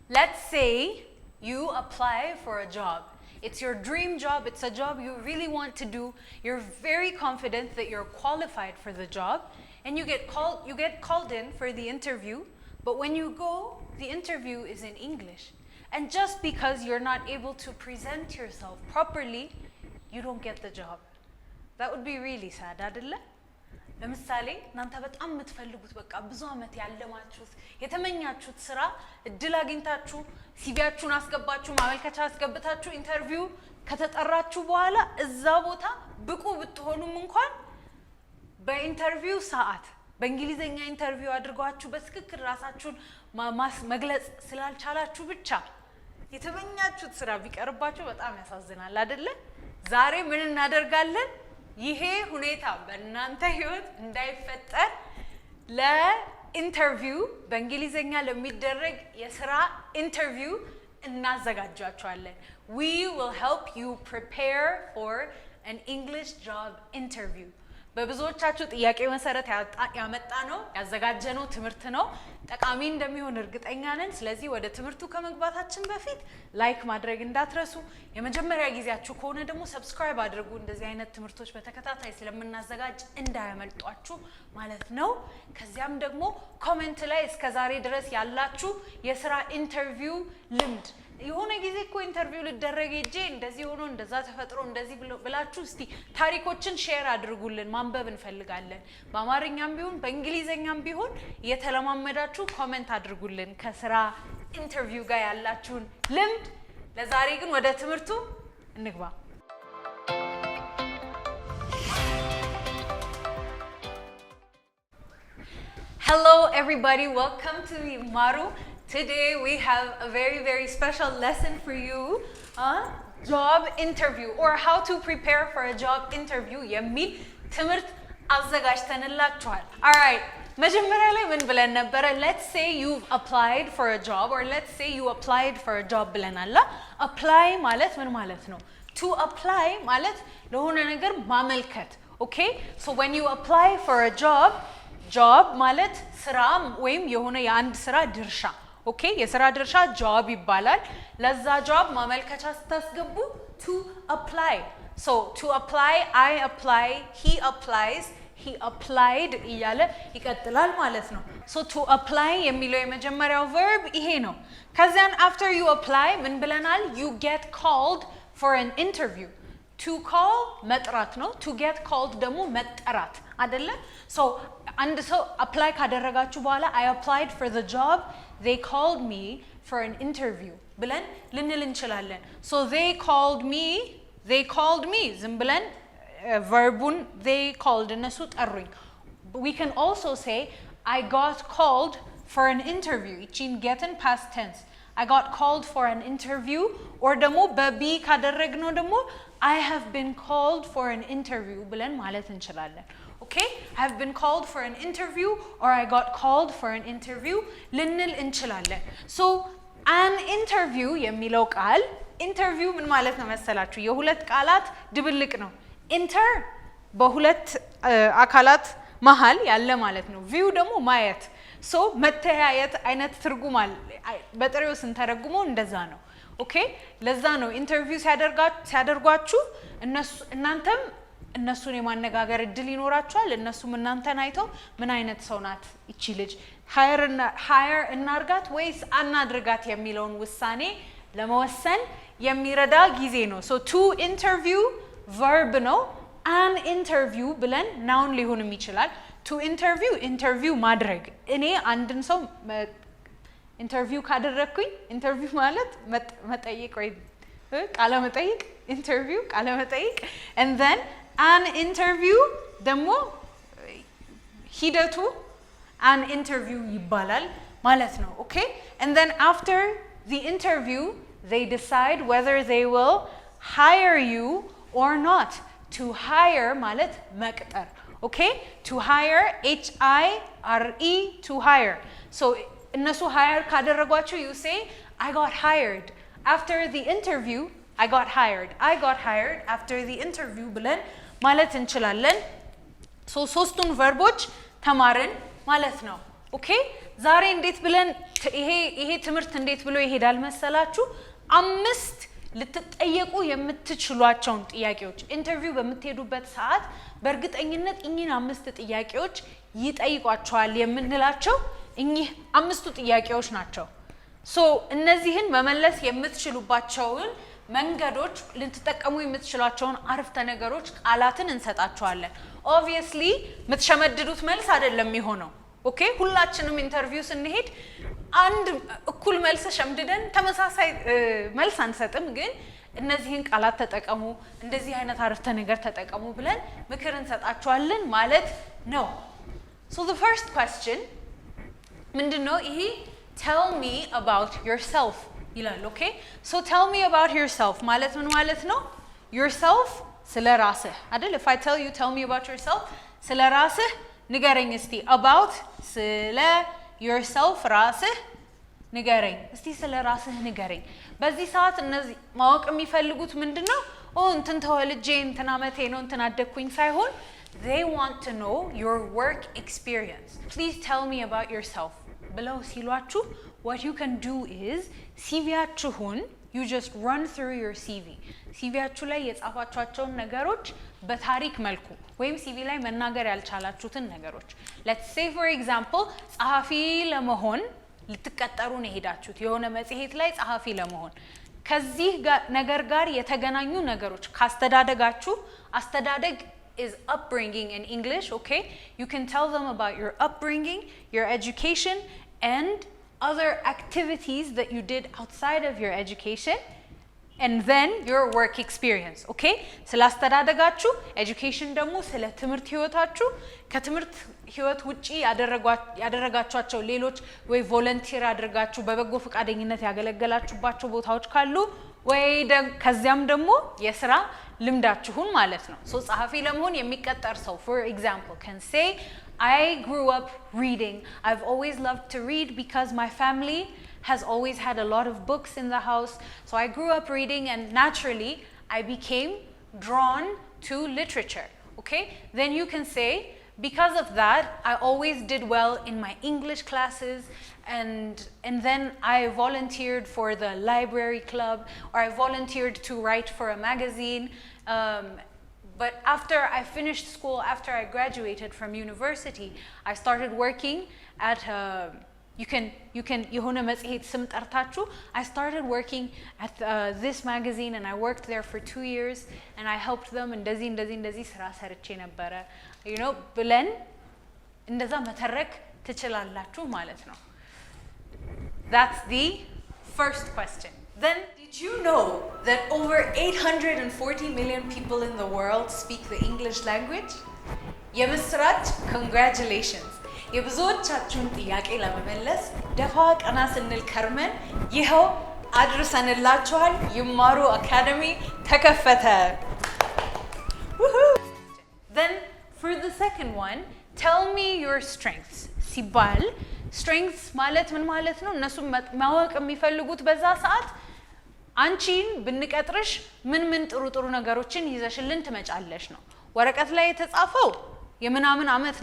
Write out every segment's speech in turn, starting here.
Let's say you apply for a job. It's your dream job. It's a job you really want to do. You're very confident that you're qualified for the job, and you get called in for the interview. But when you go, the interview is in English. And just because you're not able to present yourself properly, you don't get the job. That would be really sad, አይደለ? ለምሳሌ እናንተ በጣም የምትፈልጉት በቃ ብዙ አመት ያለማችሁት የተመኛችሁት ስራ እድል አግኝታችሁ ሲቪያችሁን አስገባችሁ ማመልከቻ አስገብታችሁ ኢንተርቪው ከተጠራችሁ በኋላ እዛ ቦታ ብቁ ብትሆኑም እንኳን በኢንተርቪው ሰዓት በእንግሊዘኛ ኢንተርቪው አድርጓችሁ በትክክል ራሳችሁን መግለጽ ስላልቻላችሁ ብቻ የተመኛችሁት ስራ ቢቀርባችሁ በጣም ያሳዝናል አይደለ? ዛሬ ምን እናደርጋለን? ይሄ ሁኔታ በእናንተ ህይወት እንዳይፈጠር ለኢንተርቪው በእንግሊዘኛ ለሚደረግ የስራ ኢንተርቪው እናዘጋጃችኋለን። We will help you prepare for an English job interview. በብዙዎቻችሁ ጥያቄ መሰረት ያመጣ ነው ያዘጋጀነው ትምህርት ነው። ጠቃሚ እንደሚሆን እርግጠኛ ነን። ስለዚህ ወደ ትምህርቱ ከመግባታችን በፊት ላይክ ማድረግ እንዳትረሱ። የመጀመሪያ ጊዜያችሁ ከሆነ ደግሞ ሰብስክራይብ አድርጉ። እንደዚህ አይነት ትምህርቶች በተከታታይ ስለምናዘጋጅ እንዳያመልጧችሁ ማለት ነው። ከዚያም ደግሞ ኮሜንት ላይ እስከዛሬ ድረስ ያላችሁ የስራ ኢንተርቪው ልምድ የሆነ ጊዜ እኮ ኢንተርቪው ልደረግ ሄጄ እንደዚህ ሆኖ እንደዛ ተፈጥሮ እንደዚህ ብላችሁ እስቲ ታሪኮችን ሼር አድርጉልን። ማንበብ እንፈልጋለን። በአማርኛም ቢሆን በእንግሊዘኛም ቢሆን የተለማመዳችሁ ኮሜንት አድርጉልን ከስራ ኢንተርቪው ጋር ያላችሁን ልምድ። ለዛሬ ግን ወደ ትምህርቱ እንግባ። Hello everybody, welcome to Maru. Today we have a very special lesson for you, job interview or how to prepare for a job interview የሚል ትምህርት አዘጋጅተንላችኋል። All right, መጀመሪያ ላይ ምን ብለን ነበረ? Let's say you've applied for a job or let's say you applied for a job ብለናል። apply ማለት ምን ማለት ነው? To apply ማለት ለሆነ ነገር ማመልከት። Okay? So when you apply for a job ማለት ስራ ወይም የሆነ የአንድ ስራ ድርሻ። ኦኬ የሥራ ድርሻ ጆብ ይባላል። ለዛ ጆብ ማመልከቻ ስታስገቡ to apply. So to apply, I apply, he applies, he applied እያለ ይቀጥላል ማለት ነው። So to apply የሚለው የመጀመሪያው verb ይሄ ነው። ከዚያን after you apply ምን ብለናል? You get called for an interview. To call መጥራት ነው። To get called ደግሞ መጠራት አይደለ? So አንድ ሰው apply ካደረጋችሁ በኋላ I applied for the job, they called me for an interview ብለን ልንል እንችላለን። So they called me ዝም ብለን verbuን they called እነሱ ጠሩኝ። We can also say I got called for an interview. ይቺን get in past tense. I got called for an interview or ደግሞ በቢ ካደረግነው ደግሞ I have been called for an interview ብለን ማለት እንችላለን። Okay? I have been called for an interview or I got called for an interview ልንል እንችላለን። So an interview የሚለው ቃል interview ምን ማለት ነው መሰላችሁ? የሁለት ቃላት ድብልቅ ነው። inter በሁለት አካላት መሃል ያለ ማለት ነው። view ደግሞ ማየት። So መተያየት አይነት ትርጉም አለ። በጥሬው ስንተረጉመው እንደዛ ነው። ኦኬ ለዛ ነው ኢንተርቪው ሲያደርጓችሁ እናንተም እነሱን የማነጋገር እድል ይኖራችኋል። እነሱም እናንተን አይተው ምን አይነት ሰው ናት እቺ ልጅ ሃየር እናርጋት ወይስ አናድርጋት የሚለውን ውሳኔ ለመወሰን የሚረዳ ጊዜ ነው። So to interview verb ነው። an interview ብለን noun ሊሆንም ይችላል። to interview ማድረግ እኔ አንድን ሰው ኢንተርቪው ካደረኩኝ ኢንተርቪው ማለት መጠይቅ ወይ ቃለ መጠይቅ ኢንተርቪው ቃለ መጠይቅ and then an interview ደግሞ ሂደቱ an interview ይባላል ማለት ነው። Okay? And then after the interview they decide whether they will hire you or not. To hire ማለት መቅጠር። Okay? To hire HIRE to hire. So እነሱ hire ካደረጓችሁ you say I got hired after the interview. I got hired after the interview ብለን ማለት እንችላለን። So ሶስቱን verboች ተማርን ማለት ነው። Okay? ዛሬ እንዴት ብለን ይሄ ትምህርት እንዴት ብሎ ይሄዳል መሰላችሁ? 5 ልትጠየቁ የምትችሏቸውን ጥያቄዎች ኢንተርቪው በምትሄዱበት ሰዓት በእርግጠኝነት እኚህን 5 ጥያቄዎች ይጠይቋቸዋል የምንላቸው እኚህ 5ቱ ጥያቄዎች ናቸው። ሶ እነዚህን መመለስ የምትችሉባቸውን መንገዶች ልትጠቀሙ የምትችሏቸውን አረፍተ ነገሮች ቃላትን እንሰጣቸዋለን። ኦብቪየስሊ የምትሸመድዱት መልስ አይደለም የሚሆነው። ኦኬ ሁላችንም ኢንተርቪው ስንሄድ አንድ እኩል መልስ ሸምድደን ተመሳሳይ መልስ አንሰጥም። ግን እነዚህን ቃላት ተጠቀሙ፣ እንደዚህ አይነት አረፍተ ነገር ተጠቀሙ ብለን ምክር እንሰጣቸዋለን ማለት ነው። So the first question ምንድነው? ይሄ tell me about yourself ይላል። ኦኬ so tell me about yourself ማለት ምን ማለት ነው? yourself ስለ ራስህ አይደል? if I tell me about yourself ስለ ራስህ ንገረኝ እስቲ። about ስለ yourself ራስህ ንገረኝ እስቲ፣ ስለ ራስህ ንገረኝ። በዚህ ሰዓት እነዚህ ማወቅ የሚፈልጉት ምንድነው? እንትን ተወልጄ እንትን አመቴ ነው እንትን አደግኩኝ ሳይሆን they want to know your work experience. Please tell me about yourself ብለው ሲሏችሁ what you can do is ሲቪያችሁን you just run through your CV. ሲቪያችሁ ላይ የጻፋችኋቸውን ነገሮች በታሪክ መልኩ ወይም ሲቪ ላይ መናገር ያልቻላችሁትን ነገሮች let's say for example ጸሐፊ ለመሆን ልትቀጠሩ ነው ሄዳችሁት የሆነ መጽሔት ላይ ጸሐፊ ለመሆን ከዚህ ነገር ጋር የተገናኙ ነገሮች ካስተዳደጋችሁ አስተዳደግ is upbringing in English, okay? You can tell them about your upbringing, your education, and other activities that you did outside of your education, and then your work experience, okay? ስለ አስተዳደጋችሁ education ደግሞ ስለ ትምህርት ህይወታችሁ ከትምህርት ህይወት ውጪ ያደረጋችኋቸው ሌሎች ወይ ቮለንቲር አድርጋችሁ በበጎ ፈቃደኝነት ያገለገላችሁባቸው ቦታዎች ካሉ ወይ ከዚያም ደግሞ የሥራ ልምዳችሁን ማለት ነው። ሶ ጸሐፊ ለመሆን የሚቀጠር ሰው for example can say I grew up reading. I've always loved to read because my family has always had a lot of books in the house. So I grew up reading and naturally I became drawn to literature. Okay? Then you can say because of that I always did well in my English classes and then I volunteered for the library club or I volunteered to write for a magazine. But after I finished school, after I graduated from university, I started working at የሆነ መጽሔት ስም ጠርታችሁ I started working at this magazine and I worked there for 2 years and I helped them እንደዚህ ስራ ሰርቼ ነበረ ብለን እንደዛ መተረክ ትችላላችሁ ማለት ነው። That's the first question. Then, did you know that over 840 million people in the world speak the English language? የምስራች congratulations! የብዙዎቻችሁን ጥያቄ ለመመለስ ደፋ ቀና ስንል ከርመን ይኸው አድርሰንላችኋል። ይማሩ አካዳሚ ተከፈተ። Then, for the second one, tell me your strengths. ሲባል strengths ማለት ምን ማለት ነው? እነሱ ማወቅ የሚፈልጉት በዛ ሰዓት አንቺን ብንቀጥርሽ ምን ጥሩ ነገሮችን ይዘሽልን ትመጫለሽ ነው። ወረቀት ላይ የተጻፈው የምናምን አመት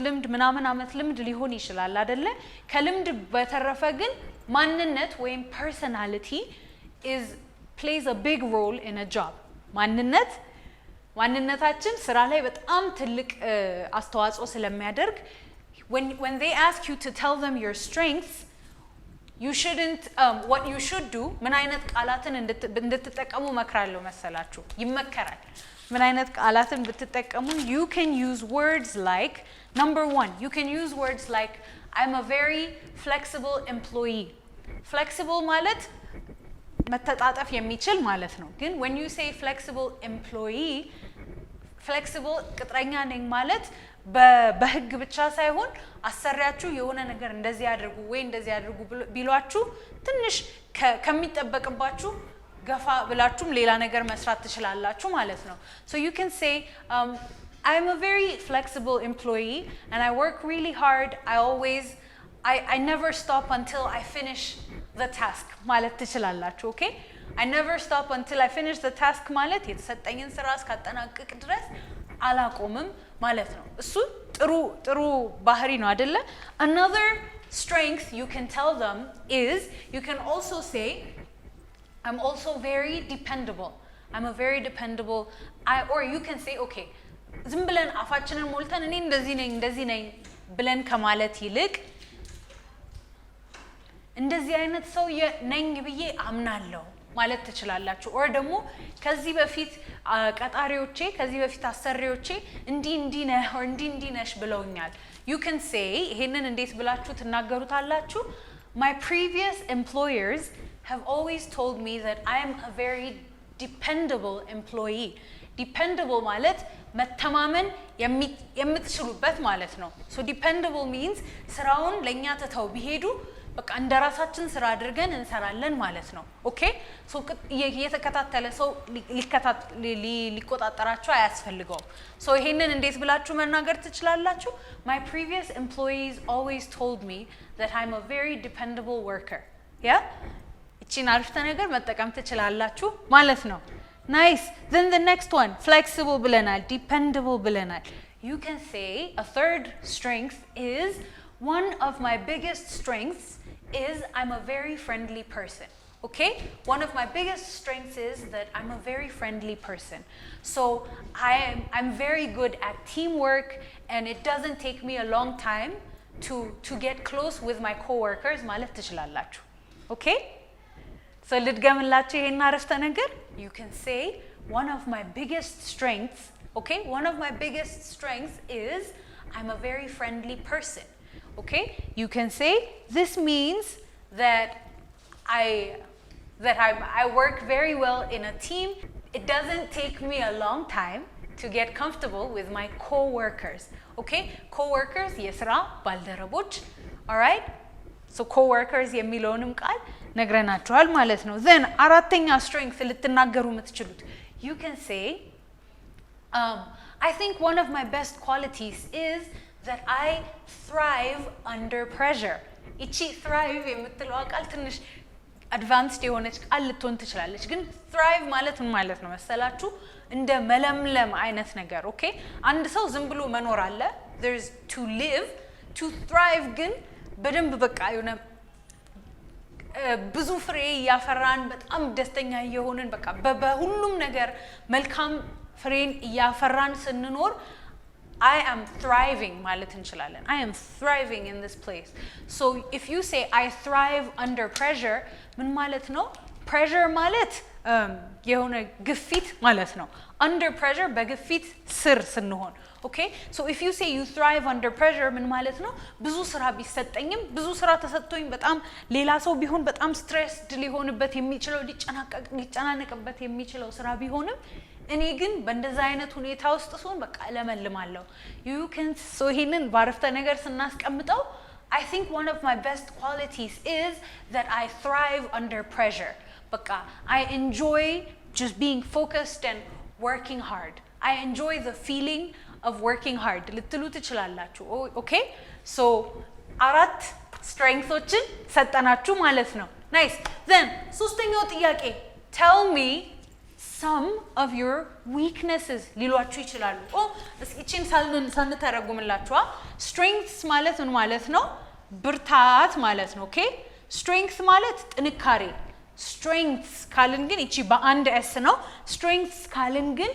ልምድ ሊሆን ይችላል አይደለ? ከልምድ በተረፈ ግን ማንነት ወይም personality plays a big role in a job. ማንነታችን ስራ ላይ በጣም ትልቅ አስተዋጽኦ ስለሚያደርግ when they ask you to tell them your strengths, you shouldn't what you should do ምን አይነት ቃላትን እንድትጠቀሙ መክራለሁ መሰላችሁ? ይመከራል። ምን አይነት ቃላትን ብትጠቀሙ? You can use words like number 1, you can use words like I'm a very flexible employee. Flexible ማለት መተጣጠፍ የሚችል ማለት ነው። ግን when you say flexible employee, flexible ቅጥረኛ ነኝ ማለት በህግ ብቻ ሳይሆን አሰሪያችሁ የሆነ ነገር እንደዚህ ያድርጉ ወይ እንደዚህ ያድርጉ ቢሏችሁ ትንሽ ከሚጠበቅባችሁ ገፋ ብላችሁም ሌላ ነገር መስራት ትችላላችሁ ማለት ነው። So you can say I'm a very flexible employee and I work really hard. I never stop until I finish the task ማለት ትችላላችሁ። Okay? I never stop until I finish the task ማለት የተሰጠኝን ስራ እስካጠናቅቅ ድረስ አላቆምም ማለት ነው። እሱ ጥሩ ባህሪ ነው አይደለ? Another strength you can tell them is, you can also say, I'm also very dependable. I'm a very dependable, or you can say, okay, ዝም ብለን አፋችንን ሞልተን እኔ እንደዚህ ነኝ ብለን ከማለት ይልቅ እንደዚህ አይነት ሰው ነኝ ብዬ አምናለሁ ማለት ትችላላችሁ። or ደግሞ ከዚህ በፊት ቀጣሪዎቼ ከዚህ በፊት አሰሪዎቼ እንዲ ነህ or እንዲ ነሽ ብለውኛል። you can say ይሄንን እንዴት ብላችሁ ትናገሩታላችሁ? My previous employers have always told me that I am a very dependable employee. Dependable ማለት መተማመን የምትችሉበት ማለት ነው። so dependable means ስራውን ለኛ ተተው ቢሄዱ በቃ እንደራሳችን ስራ አድርገን እንሰራለን ማለት ነው። ኦኬ so የተከታተለ ሰው ሊቆጣጠራችሁ አያስፈልገውም። so ይሄንን እንዴት ብላችሁ መናገር ትችላላችሁ? My previous employees always told me that I'm a very dependable worker. yeah እቺን አረፍተ ነገር መጠቀም ትችላላችሁ ማለት ነው። nice. then the next one, flexible ብለናል, dependable ብለናል. you can say a third strength is, one of my biggest strengths is I'm a very friendly person. Okay, one of my biggest strengths is that I'm a very friendly person. So I'm very good at teamwork, and it doesn't take me a long time to get close with my coworkers ማለት ትችላላችሁ። okay, so ልድገምላችሁ ይሄን አረፍተ ነገር። you can say one of my biggest strengths, okay, one of my biggest strengths is I'm a very friendly person. okay, you can say this means that I work very well in a team. It doesn't take me a long time to get comfortable with my co-workers. okay, co-workers የስራ ባልደረቦች. all right, so co-workers የሚለውንም ቃል ነግረናችኋል ማለት ነው። then አራተኛ strength ልትናገሩ የምትችሉት, you can say I think one of my best qualities is that I thrive under pressure. እቺ thrive የምትለው ቃል ትንሽ advanced የሆነች ቃል ልትሆን ትችላለች፣ ግን thrive ማለት ምን ማለት ነው መሰላችሁ? እንደ መለምለም አይነት ነገር። ኦኬ አንድ ሰው ዝም ብሎ መኖር አለ, there's to live. to thrive ግን በደንብ በቃ የሆነ ብዙ ፍሬ ያፈራን በጣም ደስተኛ የሆነን በቃ በሁሉም ነገር መልካም ፍሬን ያፈራን ስንኖር I am thriving ማለት እንችላለን። I am thriving in this place. so if you say I thrive under pressure, ምን ማለት ነው? pressure ማለት የሆነ ግፊት ማለት ነው። under pressure በግፊት ስር ስንሆን። okay, so if you say you thrive under pressure, ምን ማለት ነው? ብዙ ስራ ቢሰጠኝም ብዙ ስራ ተሰጥቶኝ በጣም ሌላ ሰው ቢሆን በጣም stressed ሊሆንበት የሚችለው ሊጨናነቅበት የሚችለው ስራ ቢሆንም እኔ ግን በእንደዛ አይነት ሁኔታ ውስጥ ስሆን በቃ ለመልማለሁ። you can so ይሄንን ባረፍተ ነገር ስናስቀምጠው I think one of my best qualities is that I thrive under pressure. በቃ I enjoy just being focused and working hard. I enjoy the feeling of working hard. ልትሉ ትችላላችሁ። okay, so አራት strengthsዎችን ሰጠናችሁ ማለት ነው። nice. then ሶስተኛው ጥያቄ, tell me some of your weaknesses ሊሏችሁ ይችላሉ። እቺን ሳንተረጉምላችሁ strengths ማለት ምን ማለት ነው? ብርታት ማለት ነው። okay, strength ማለት ጥንካሬ። strengths ካልን ግን እቺ በአንድ s ነው። strengths ካልን ግን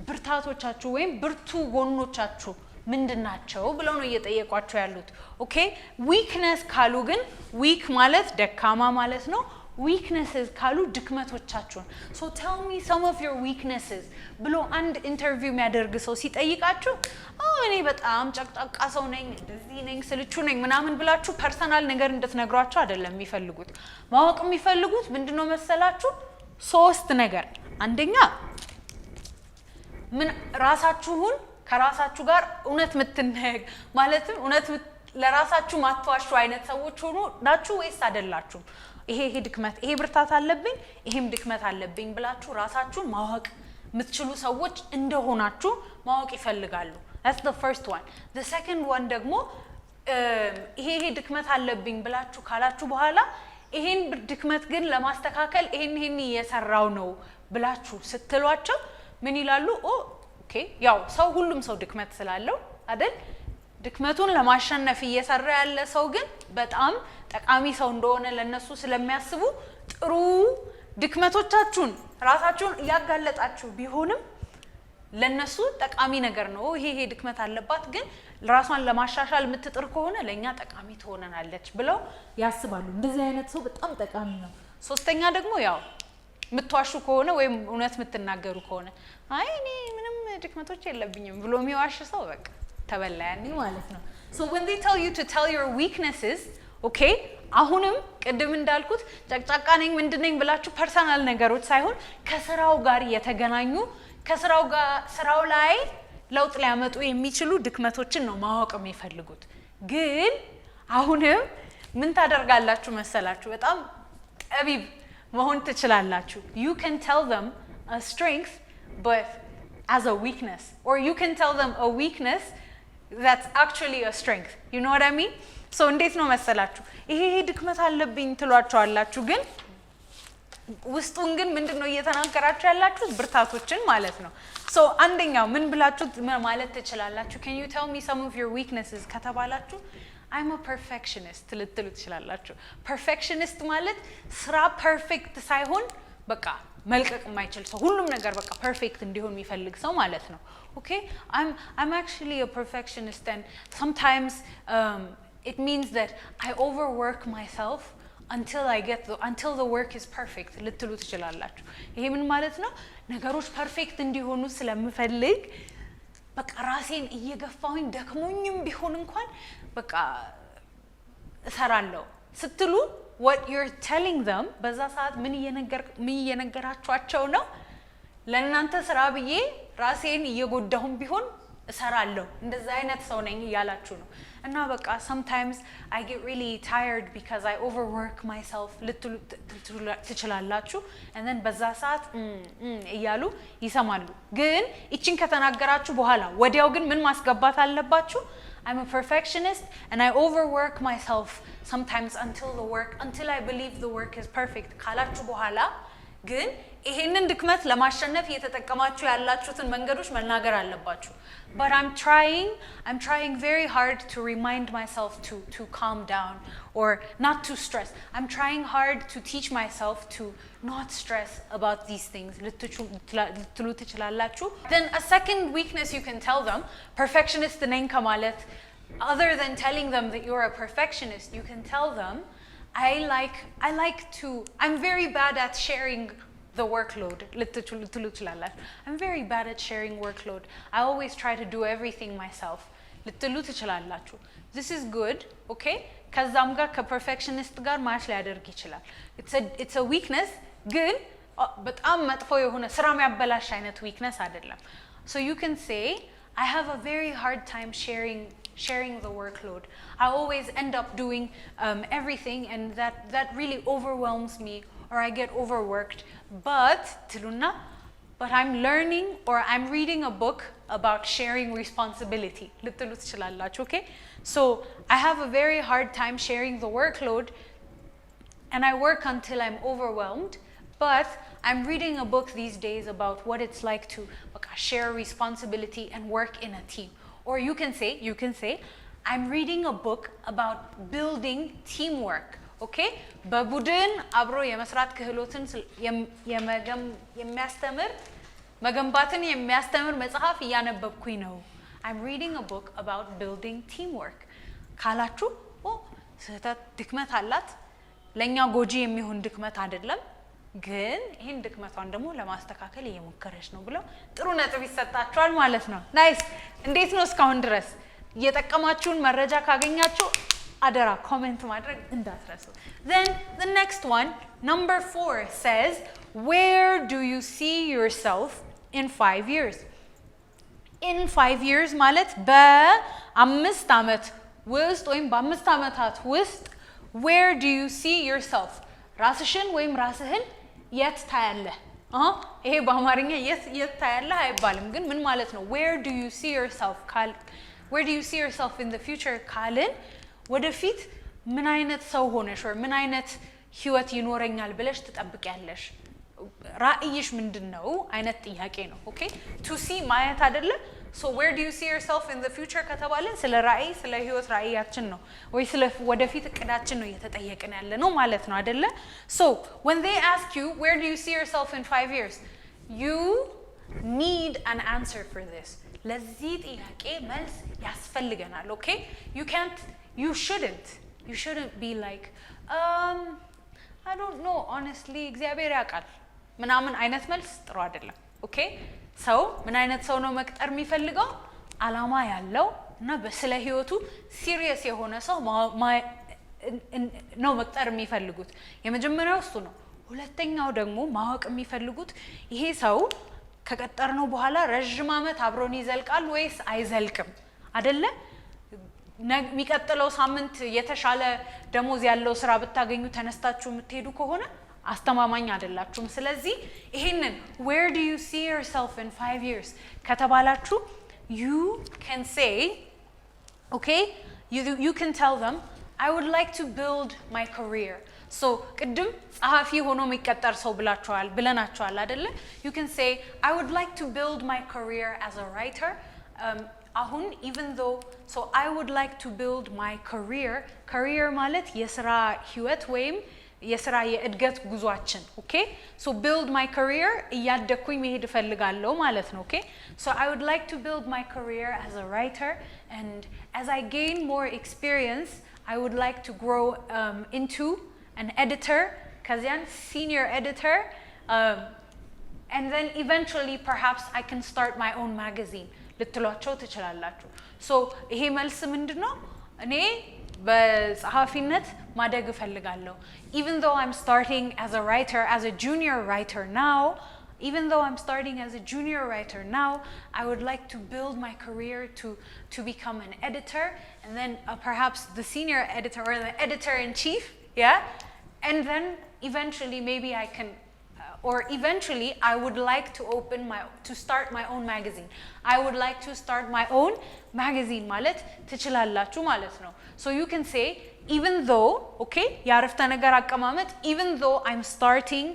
ብርታቶቻችሁ ወይም ብርቱ ጎኖቻችሁ ምንድናቸው ብለው ነው እየጠየቋችሁ ያሉት። okay, weakness ካሉ ግን weak ማለት ደካማ ማለት ነው። weaknesses ካሉ ድክመቶቻችሁን። so tell me some of your weaknesses ብሎ አንድ ኢንተርቪው የሚያደርግ ሰው ሲጠይቃችሁ እኔ በጣም ጨቅጫቃ ሰው ነኝ፣ እንደዚህ ነኝ፣ ስልቹ ነኝ ምናምን ብላችሁ ፐርሰናል ነገር እንድትነግሯቸው አይደለም የሚፈልጉት። ማወቅ የሚፈልጉት ምንድነው መሰላችሁ? ሶስት ነገር። አንደኛ ምን ራሳችሁን ከራሳችሁ ጋር እውነት ምትነግ ማለትም እውነት ለራሳችሁ ማትዋሹ አይነት ሰዎች ሆኖ ናችሁ ወይስ አይደላችሁም? ይሄ ድክመት ይሄ ብርታት አለብኝ ይሄም ድክመት አለብኝ ብላችሁ ራሳችሁን ማወቅ የምትችሉ ሰዎች እንደሆናችሁ ማወቅ ይፈልጋሉ። that's the first one. the second one ደግሞ ይሄ ድክመት አለብኝ ብላችሁ ካላችሁ በኋላ ይሄን ድክመት ግን ለማስተካከል ይሄን እየሰራው ነው ብላችሁ ስትሏቸው ምን ይላሉ? ኦኬ ያው ሰው ሁሉም ሰው ድክመት ስላለው አይደል? ድክመቱን ለማሸነፍ እየሰራ ያለ ሰው ግን በጣም ጠቃሚ ሰው እንደሆነ ለነሱ ስለሚያስቡ ጥሩ ድክመቶቻችሁን ራሳችሁን ያጋለጣችሁ ቢሆንም ለነሱ ጠቃሚ ነገር ነው። ይሄ ድክመት አለባት ግን ራሷን ለማሻሻል የምትጥር ከሆነ ለኛ ጠቃሚ ትሆነናለች ብለው ያስባሉ። እንደዚህ አይነት ሰው በጣም ጠቃሚ ነው። ሶስተኛ ደግሞ ያው ምትዋሹ ከሆነ ወይም እውነት ምትናገሩ ከሆነ አይ እኔ ምንም ድክመቶች የለብኝም ብሎ የሚዋሽ ሰው በቃ ተበላያኒ ማለት ነው። So when they tell you to tell your weaknesses, okay, አሁንም ቅድም እንዳልኩት ጨቅጫቃ ነኝ ምንድነኝ ብላችሁ ፐርሰናል ነገሮች ሳይሆን ከስራው ጋር የተገናኙ ከስራው ጋር ስራው ላይ ለውጥ ሊያመጡ የሚችሉ ድክመቶችን ነው ማወቅ የሚፈልጉት። ግን አሁንም ምን ታደርጋላችሁ መሰላችሁ? በጣም ጠቢብ መሆን ትችላላችሁ። You can tell them a strength but as a weakness, or you can tell them a weakness that's actually a strength. You know what I mean? So እንዴት ነው መሰላችሁ? ይሄ ድክመት አለብኝ ትሏቸዋላችሁ ግን ውስጡን ግን ምንድነው እየተናገራችሁ ያላችሁ? ብርታቶችን ማለት ነው። So አንደኛው ምን ብላችሁ ማለት ትችላላችሁ? Can you tell me some of your weaknesses ከተባላችሁ I'm a perfectionist ልትሉ ትችላላችሁ። perfectionist ማለት ስራ ፐርፌክት ሳይሆን በቃ መልቀቅ የማይችል ሰው ሁሉም ነገር በቃ ፐርፌክት እንዲሆን የሚፈልግ ሰው ማለት ነው። Okay, I'm actually a perfectionist and sometimes it means that I overwork myself until the work is perfect ልትሉ ትችላላችሁ። ይሄ ምን ማለት ነው? ነገሮች ፐርፌክት እንዲሆኑ ስለምፈልግ በቃ ራሴን እየገፋሁኝ ደክሞኝም ቢሆን እንኳን በቃ እሰራለሁ ስትሉ what you're telling them በዛ ሰዓት ምን እየነገራችኋቸው ነው? ለእናንተ ስራ ብዬ ራሴን እየጎዳሁም ቢሆን እሰራለሁ እንደዛ አይነት ሰው ነኝ እያላችሁ ነው። እና በቃ sometimes I get really tired because I overwork myself ልትሉ ትችላላችሁ። and then በዛ ሰዓት እያሉ ይሰማሉ። ግን እቺን ከተናገራችሁ በኋላ ወዲያው ግን ምን ማስገባት አለባችሁ? I'm a perfectionist and I overwork myself sometimes until I believe the work is perfect ካላችሁ በኋላ ግን ይሄንን ድክመት ለማሸነፍ እየተጠቀማችሁ ያላችሁትን መንገዶች መናገር አለባችሁ። But I'm trying very hard to remind myself to calm down or not to stress. I'm trying hard to teach myself to not stress about these things. ልትሉ ትችላላችሁ። Then a second weakness you can tell them, perfectionist ነኝ ከማለት other than telling them that you're a perfectionist, you can tell them I'm very bad at sharing the workload. I'm very bad at sharing workload. I always try to do everything myself. This is good, okay? ከዛም ጋር ከፐርፌክሽኒስት ጋር ማች ሊያደርግ ይችላል። It's a weakness, ግን በጣም መጥፎ የሆነ ስራ የሚያበላሽ አይነት weakness አይደለም. So you can say I have a very hard time sharing the workload. I always end up doing everything and that really overwhelms me or I get overworked. But I'm learning or I'm reading a book about sharing responsibility. Okay? So I have a very hard time sharing the workload and I work until I'm overwhelmed. But I'm reading a book these days about what it's like to share responsibility and work in a team. Or you can say I'm reading a book about building teamwork. Okay? በቡድን አብሮ የመስራት ክህሎትን መገንባትን የሚያስተምር መጽሐፍ እያነበብኩኝ ነው። I'm reading a book about building teamwork. ካላችሁ ስህተት ድክመት አላት ለኛ ጎጂ የሚሆን ድክመት አይደለም ግን ይሄን ድክመቷን ደግሞ ለማስተካከል እየሞከረች ነው ብለው ጥሩ ነጥብ ይሰጣችኋል ማለት ነው። ናይስ። እንዴት ነው እስካሁን ድረስ እየጠቀማችሁን መረጃ ካገኛችሁ አደራ ኮሜንት ማድረግ እንዳትረሱ። Then the next one, number 4 says, where do you see yourself in 5 years? In 5 years ማለት በ5 ዓመት ውስጥ ወይም በ5 ዓመታት ውስጥ where do you see yourself? ራስሽን ወይም ራስህን የት ታያለህ? ይሄ በአማርኛ የት ታያለህ አይባልም ግን ምን ማለት ነው? where do you see yourself in the future ካልን ወደፊት ምን አይነት ሰው ሆነሽ ወይ ምን አይነት ህይወት ይኖረኛል ብለሽ ትጠብቂያለሽ? ራእይሽ ምንድነው አይነት ጥያቄ ነው ኦኬ to see ማየት አይደለ so where do you see yourself in the future ከተባለ ስለ ራእይ ስለ ህይወት ራእያችን ነው ወይ ስለ ወደፊት እቅዳችን ነው እየተጠየቅን ያለ ነው ማለት ነው አይደለ so when they ask you where do you see yourself in 5 years you need an answer for this ለዚህ ጥያቄ መልስ ያስፈልገናል ኦኬ you shouldn't be like I don't know honestly እግዚአብሔር ያውቃል ምናምን አይነት መልስ ጥሩ አይደለም ኦኬ ሰው ምን አይነት ሰው ነው መቅጠር የሚፈልገው አላማ ያለው እና በስለ ህይወቱ ሲሪየስ የሆነ ሰው ነው መቅጠር የሚፈልጉት የመጀመሪያው እሱ ነው ሁለተኛው ደግሞ ማወቅ የሚፈልጉት ይሄ ሰው ከቀጠርነው በኋላ ረጅም ዓመት አብሮን ይዘልቃል ወይስ አይዘልቅም አይደለ የሚቀጥለው ሳምንት የተሻለ ደሞዝ ያለው ስራ ብታገኙ ተነስታችሁ የምትሄዱ ከሆነ አስተማማኝ አይደላችሁም ስለዚህ ይሄንን where do you see yourself in 5 years ከተባላችሁ you can say okay you can tell them I would like to build my career so ቅድም ጸሐፊ ሆኖ የሚቀጠር ሰው ብለናቸዋል አይደለ you can say I would like to build my career as a writer አሁን even though so I would like to build my career ማለት የሥራ ህይወት ወይም የሥራ የእድገት ጉዟችን ኦኬ so build my career እያደኩኝ መሄድ ፈልጋለሁ ማለት ነው ኦኬ so I would like to build my career as a writer and as I gain more experience I would like to grow into an editor ከዚያን senior editor and then eventually perhaps I can start my own magazine ልትሏቸው ትችላላችሁ so ይሄ መልስ ምንድነው እኔ በጸሐፊነት ማደግ ፈልጋለሁ even though I'm starting as a writer as a junior writer now I would like to build my career to become an editor and then perhaps the senior editor or the editor in chief yeah and then eventually maybe I can or eventually I would like to start my own magazine I would like to start my own magazine ማለት ትችላላችሁ ማለት ነው so you can say even though okay ያረፍተ ነገር አቀማመጥ even though I'm starting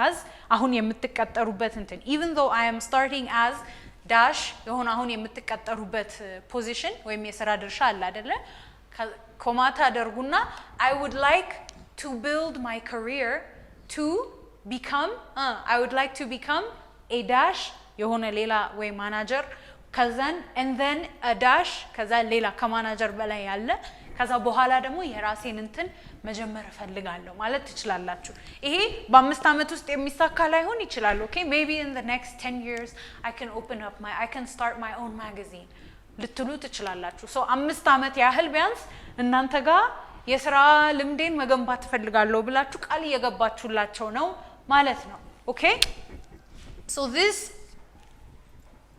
as አሁን የምትቀጠሩበት እንትን even though I am starting as dash የሆነ አሁን የምትቀጠሩበት position ወይም የሥራ ድርሻ አለ አይደለ ኮማታ አደርጉና I would like to build my career to become I would like to become a dash የሆነ ሌላ ወይ ማናጀር ከዛን and then a dash ከዛ ሌላ ከማናጀር በላይ ያለ ከዛ በኋላ ደግሞ የራሴን እንትን መጀመር ፈልጋለሁ ማለት ትችላላችሁ ይሄ በ5 አመት ውስጥ የሚሳካ ላይሆን ይችላል okay maybe in the next 10 years I can start my own magazine ልትሉ ትችላላችሁ so 5 አመት ያህል ቢያንስ እናንተ ጋር የሥራ ልምዴን መገንባት ፈልጋለሁ ብላችሁ ቃል እየገባችሁላቸው ነው ማለት ነው okay so this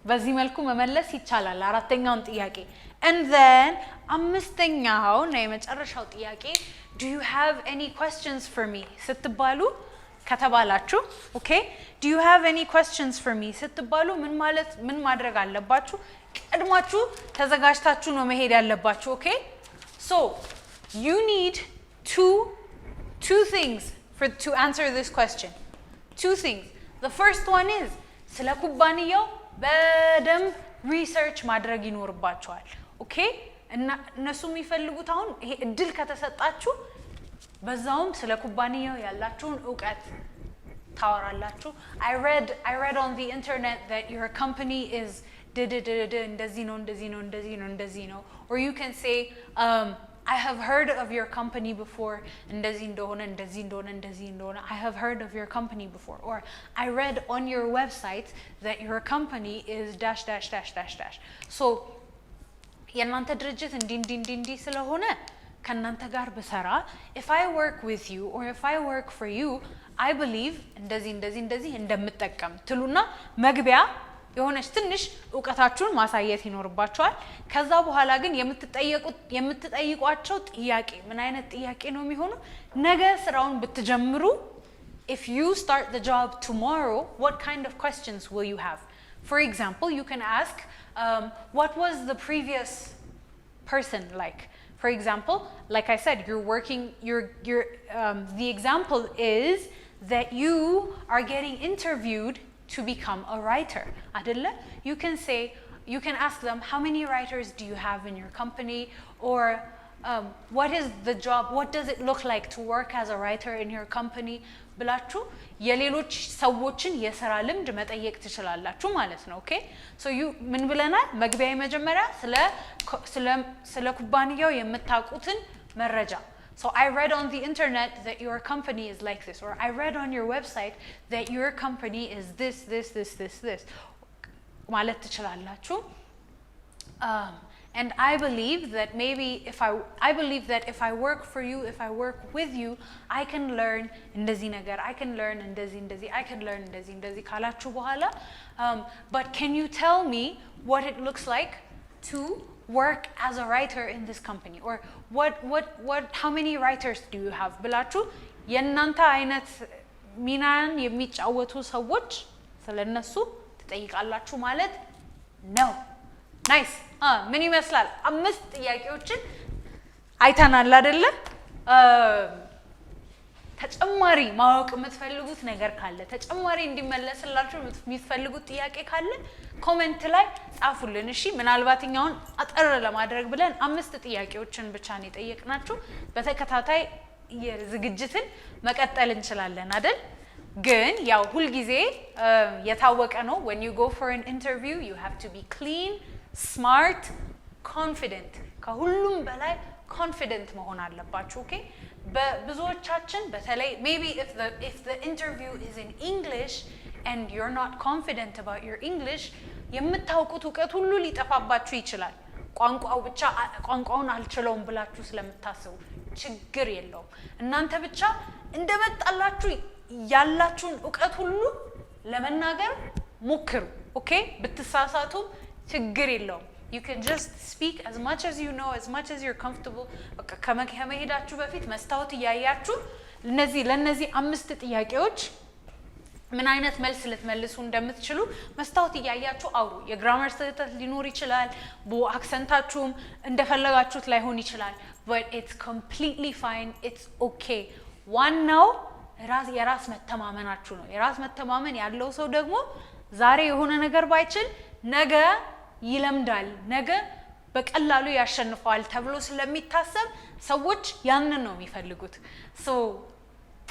በዚህ መልኩ መመለስ ይቻላል አራተኛውን ጥያቄ and then አምስተኛው እና የመጨረሻው ጥያቄ do you have any questions for me ስትባሉ ከተባላችሁ okay do you have any questions for me ስትባሉ ምን ማድረግ አለባችሁ ቀድማችሁ ተዘጋጅታችሁ ነው መሄድ ያለባችሁ okay so you need two things to answer this question two things the first one is ስለ ኩባንያው በደንብ ሪሰርች ማድረግ ይኖርባችኋል ኦኬ እና እነሱ የሚፈልጉት አሁን ይሄ እድል ከተሰጣችሁ በዛውም ስለ ኩባንያው ያላችሁን ዕውቀት ታወራላችሁ I read on the internet that your company is እንደዚህ ነው or you can say I have heard of your company before እንደዚህ እንደሆነ I have heard of your company before or I read on your website that your company is dash so የናንተ ድርጅት እንዲ ስለሆነ ከናንተ ጋር በሰራ if I work with you or if I work for you I believe እንደዚህ እንደምጠቀም ትሉና መግቢያ የሆነች ትንሽ ዕውቀታችሁን ማሳየት ይኖርባችኋል ከዛ በኋላ ግን የምትጠይቋቸው ጥያቄ ምን አይነት ጥያቄ ነው የሚሆነው ነገ ስራውን ብትጀምሩ if you start the job tomorrow what kind of questions will you have for example you can ask what was the previous person like for example like I said you're working the example is that you are getting interviewed to become a writer አይደለ? you can ask them, how many writers do you have in your company, or what is the job, what does it look like to work as a writer in your company ብላችሁ የሌሎች ሰዎችን የሥራ ልምድ መጠየቅ ትችላላችሁ ማለት ነው። ኦኬ ሶ ምን ብለናል? መግቢያ መጀመሪያ ስለ ኩባንያው የምታውቁትን መረጃ So I read on the internet that your company is like this, or I read on your website that your company is this ማለት ትችላላችሁ። And I believe that maybe if I work for you, if I work with you, I can learn እንደዚህ ነገር, I can learn እንደዚህ, I can learn እንደዚህ ካላችሁ በኋላ but can you tell me what it looks like to work as a writer in this company, or how many writers do you have ብላችሁ የናንተ አይነት ሚናን የሚጫወቱ ሰዎች ስለነሱ ትጠይቃላችሁ ማለት ነው። ናይስ ምን ይመስላል? 5 ጥያቄዎችን አይተናል አይደለ? ተጨማሪ ማወቅ የምትፈልጉት ነገር ካለ ተጨማሪ እንዲመለስላችሁ የምትፈልጉት ጥያቄ ካለ ኮሜንት ላይ ጻፉልን። እሺ ምናልባት እኛውን አጠር ለማድረግ ብለን 5 ጥያቄዎችን ብቻ ነው የጠየቅናችሁ። በተከታታይ የዝግጅትን መቀጠል እንችላለን አይደል? ግን ያው ሁሉ ጊዜ የታወቀ ነው when you go for an interview you have to be clean, smart, confident. ከሁሉም በላይ confident መሆን አለባችሁ። ኦኬ በብዙዎቻችን በተለይ maybe if the interview is in English and you're not confident about your English የምታውቁት ዕውቀት ሁሉ ሊጠፋባችሁ ይችላል። ቋንቋውን አልችለውም ብላችሁ ስለምታስቡ ችግር የለውም። እናንተ ብቻ እንደመጣላችሁ ያላችሁን ዕውቀት ሁሉ ለመናገር ሞክሩ። ኦኬ ብትሳሳቱ ችግር የለውም። You can just speak as much as you know, as much as you're comfortable. ከመሄዳችሁ በፊት መስታወት ያያችሁ ለነዚህ 5 ጥያቄዎች ምን አይነት መልስ ልትመልሱ እንደምትችሉ መስታወት ያያችሁ አውሩ። የግራመር ስህተት ሊኖር ይችላል፣ አክሰንታችሁም እንደፈለጋችሁት ላይሆን ይችላል, but it's completely fine, it's okay. ዋናው የራስ መተማመናችሁ ነው። የራስ መተማመን ያለው ሰው ደግሞ ዛሬ የሆነ ነገር ባይችል ነገ ይለምዳል፣ ነገ በቀላሉ ያሸንፋል ተብሎ ስለሚታሰብ ሰዎች ያንን ነው የሚፈልጉት። So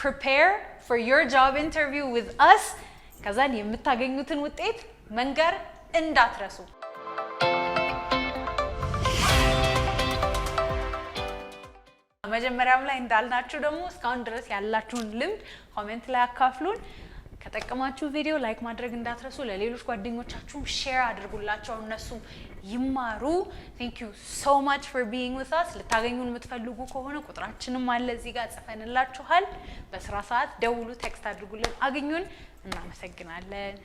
prepare for your job interview with us. ከዛን የምታገኙትን ውጤት መንገር እንዳትረሱ። መጀመሪያም ላይ እንዳልናችሁ ደግሞ እስካሁን ድረስ ያላችሁን ልምድ ኮሜንት ላይ አካፍሉን። ከጠቀማችሁ ቪዲዮ ላይክ ማድረግ እንዳትረሱ። ለሌሎች ጓደኞቻችሁ ሼር አድርጉላቸው፣ እነሱ ይማሩ። Thank you so much for being with us. ልታገኙን የምትፈልጉ ከሆነ ቁጥራችንም አለ እዚህ ጋር ጽፈንላችኋል። በስራ ሰዓት ደውሉ፣ ቴክስት አድርጉልን፣ አግኙን። እናመሰግናለን።